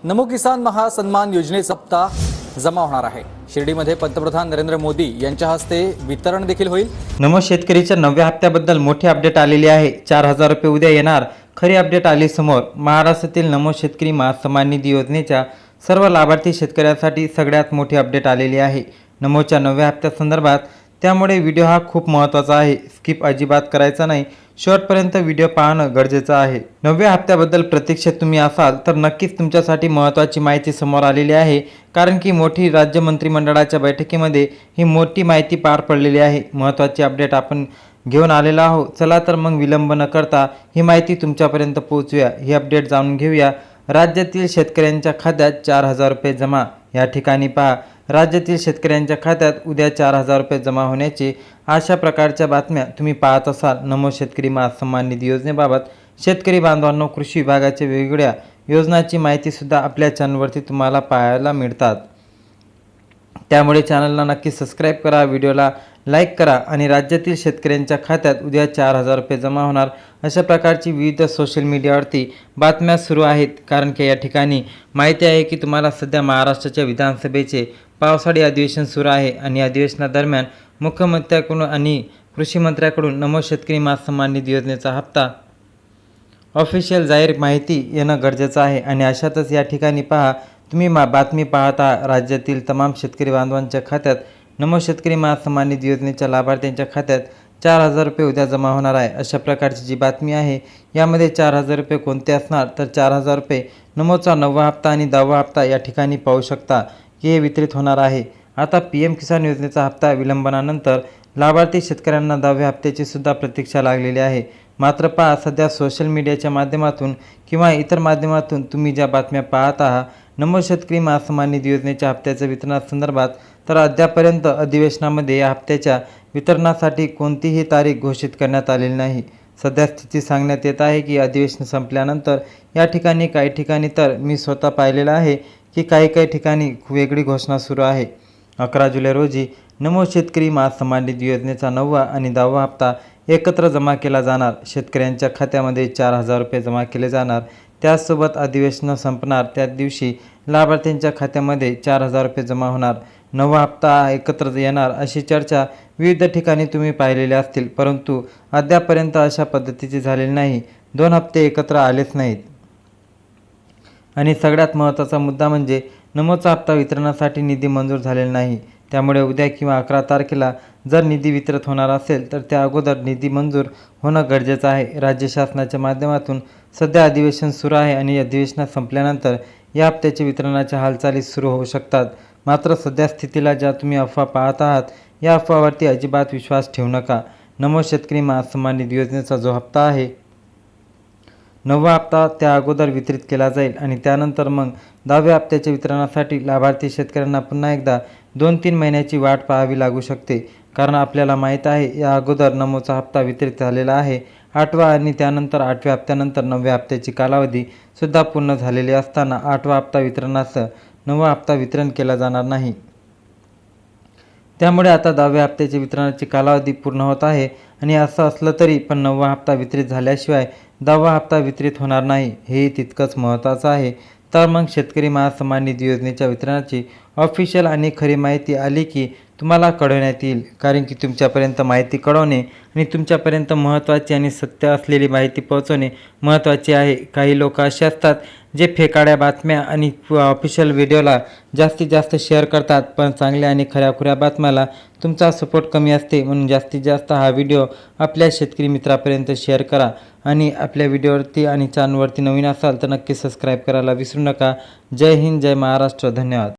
नमो किसान महासन्मान योजनेचा हप्ता जमा होणार आहे। शिर्डीमध्ये पंतप्रधान नरेंद्र मोदी यांच्या हस्ते वितरण देखील होईल। नमो शेतकरीच्या 9व्या हप्त्याबद्दल मोठी अपडेट आलेली आहे। 4000 रुपये उद्या येणार। खरी अपडेट आली समोर। महाराष्ट्रातील नमो शेतकरी महासन्मान निधी योजनेच्या सर्व लाभार्थी शेतकऱ्यांसाठी सगळ्यात मोठी अपडेट आलेली आहे नमोच्या 9व्या हप्त्यासंदर्भात। त्यामुळे व्हिडिओ हा खूप महत्त्वाचा आहे। स्किप अजिबात करायचा नाही, शेवटपर्यंत व्हिडिओ पाहणं गरजेचं आहे। 9व्या हप्त्याबद्दल प्रतीक्षेत तुम्ही असाल तर नक्कीच तुमच्यासाठी महत्त्वाची माहिती समोर आलेली आहे, कारण की मोठी राज्य मंत्रिमंडळाच्या बैठकीमध्ये ही मोठी माहिती पार पडलेली आहे। महत्त्वाची अपडेट आपण घेऊन आलेलो आहोत। चला तर मग विलंब न करता ही माहिती तुमच्यापर्यंत पोहोचूया। ही अपडेट जाणून घेऊया। राज्यातील शेतकऱ्यांच्या खात्यात 4000 रुपये जमा। या ठिकाणी पहा, राज्यातील शेतकऱ्यांच्या खात्यात उद्या 4000 रुपये जमा होण्याची अशा प्रकारच्या बातम्या तुम्ही पाहत असाल। नमो शेतकरी महासन्मान निधी योजनेबाबत शेतकरी बांधवांनो, कृषी विभागाच्या वेगवेगळ्या योजनांची माहिती सुद्धा आपल्या चॅनलवरती तुम्हाला पाहायला मिळतात। त्यामुळे चॅनलला नक्की सबस्क्राईब करा, व्हिडिओला लाईक करा आणि राज्यातील शेतकऱ्यांच्या खात्यात उद्या 4000 रुपये जमा होणार अशा प्रकारची विविध सोशल मीडियावरती बातम्या सुरू आहेत। कारण की या ठिकाणी माहिती आहे की तुम्हाला सध्या महाराष्ट्राच्या विधानसभेचे पावसाळी अधिवेशन सुरू आहे आणि अधिवेशनादरम्यान मुख्यमंत्र्यांकडून आणि कृषी मंत्र्यांकडून नमो शेतकरी महासन्मान निधी योजनेचा हप्ता ऑफिशियल जाहीर माहिती येणं गरजेचं आहे। आणि अशातच या ठिकाणी पहा, तुम्ही बातमी पाहता राज्यातील तमाम शेतकरी बांधवांच्या खात्यात नमो शेतकरी महासन्मान निधी योजनेच्या लाभार्थ्यांच्या खात्यात 4000 रुपये उद्या जमा होणार आहे अशा प्रकारची जी बातमी आहे। यामध्ये 4000 रुपये कोणते असणार तर 4000 रुपये नमोचा 9वा हप्ता आणि 10वा हप्ता या ठिकाणी पाहू शकता की हे वितरित होणार आहे। आता PM किसान योजनेचा हप्ता विलंबनानंतर लाभार्थी शेतकऱ्यांना 10व्या हप्त्याची सुद्धा प्रतीक्षा लागलेली आहे। मात्र पहा, सध्या सोशल मीडियाच्या माध्यमातून किंवा इतर माध्यमातून तुम्ही ज्या बातम्या पाहत आहात नमो शेतकरी महासन्मान निधी योजनेच्या हप्त्याच्या वितरणासंदर्भात, तर अद्यापर्यंत अधिवेशनामध्ये या हप्त्याच्या वितरणासाठी कोणतीही तारीख घोषित करण्यात आलेली नाही। सध्या स्थिती सांगण्यात येत आहे की अधिवेशन संपल्यानंतर या ठिकाणी काही ठिकाणी तर मी स्वतः पाहिलेलं आहे की काही ठिकाणी वेगळी घोषणा सुरू आहे। 11 जुलै रोजी नमो शेतकरी महासन्मान निधी योजनेचा 9वा आणि 10वा हप्ता एकत्र जमा केला जाणार। शेतकऱ्यांच्या खात्यामध्ये 4000 रुपये जमा केले जाणार। त्याचसोबत अधिवेशन संपणार त्याच दिवशी लाभार्थ्यांच्या खात्यामध्ये 4000 रुपये जमा होणार। 9वा हप्ता एकत्र येणार अशी चर्चा विविध ठिकाणी तुम्ही पाहिलेली असतील, परंतु अद्यापर्यंत अशा पद्धतीची झालेली नाही। 2 हप्ते एकत्र आलेच नाहीत। आणि सगळ्यात महत्त्वाचा मुद्दा म्हणजे नमोचा हप्ता वितरणासाठी निधी मंजूर झालेला नाही। त्यामुळे उद्या किंवा 11 तारखेला जर निधी वितरित होणार असेल तर त्या अगोदर निधी मंजूर होणं गरजेचं आहे। राज्य शासनाच्या माध्यमातून सध्या अधिवेशन सुरू आहे आणि अधिवेशनात संपल्यानंतर या हप्त्याच्या वितरणाच्या हालचाली सुरू होऊ शकतात। मात्र सध्या स्थितीला ज्या तुम्ही अफवा पाहत आहात या अफवावरती अजिबात विश्वास ठेवू नका। नमो शेतकरी महासन्मान निधी योजनेचा जो हप्ता आहे 9वा हप्ता त्या अगोदर वितरित केला जाईल आणि त्यानंतर मग 10व्या हप्त्याच्या वितरणासाठी लाभार्थी शेतकऱ्यांना पुन्हा एकदा 2-3 महिन्याची वाट पाहावी लागू शकते। कारण आपल्याला माहीत आहे या अगोदर नमोचा हप्ता वितरित झालेला आहे 8वा आणि त्यानंतर 8व्या हप्त्यानंतर 9व्या हप्त्याची कालावधी सुद्धा पूर्ण झालेली असताना 8वा हप्ता वितरणासह 9वा हप्ता वितरण केला जाणार नाही। त्यामुळे आता 10व्या हप्त्याची वितरणाची कालावधी पूर्ण होत आहे आणि असं असलं तरी पण 9वा हप्ता वितरित झाल्याशिवाय 10वा हप्ता वितरित होणार नाही, हे तितकंच महत्त्वाचं आहे। तर मग शेतकरी महासन्मान निधी योजनेच्या वितरणाची ऑफिशियल आणि खरी माहिती आली की तुम्हाला कळवण्यात येईल। कारण की तुमच्यापर्यंत माहिती कळवणे आणि तुमच्यापर्यंत महत्त्वाची आणि सत्य असलेली माहिती पोहोचवणे महत्त्वाचे आहे। काही लोक असे असतात जे फेकाड्या बातम्या आणि ऑफिशियल व्हिडिओला जास्तीत जास्त शेअर करतात, पण चांगल्या आणि खऱ्याखुऱ्या बातम्याला तुमचा सपोर्ट कमी असते। म्हणून जास्तीत जास्त हा व्हिडिओ आपल्या शेतकरी मित्रापर्यंत शेअर करा आणि आपल्या व्हिडिओवरती आणि चॅनलवरती नवीन असाल तर नक्की सबस्क्राईब करायला विसरू नका। जय हिंद, जय महाराष्ट्र, धन्यवाद।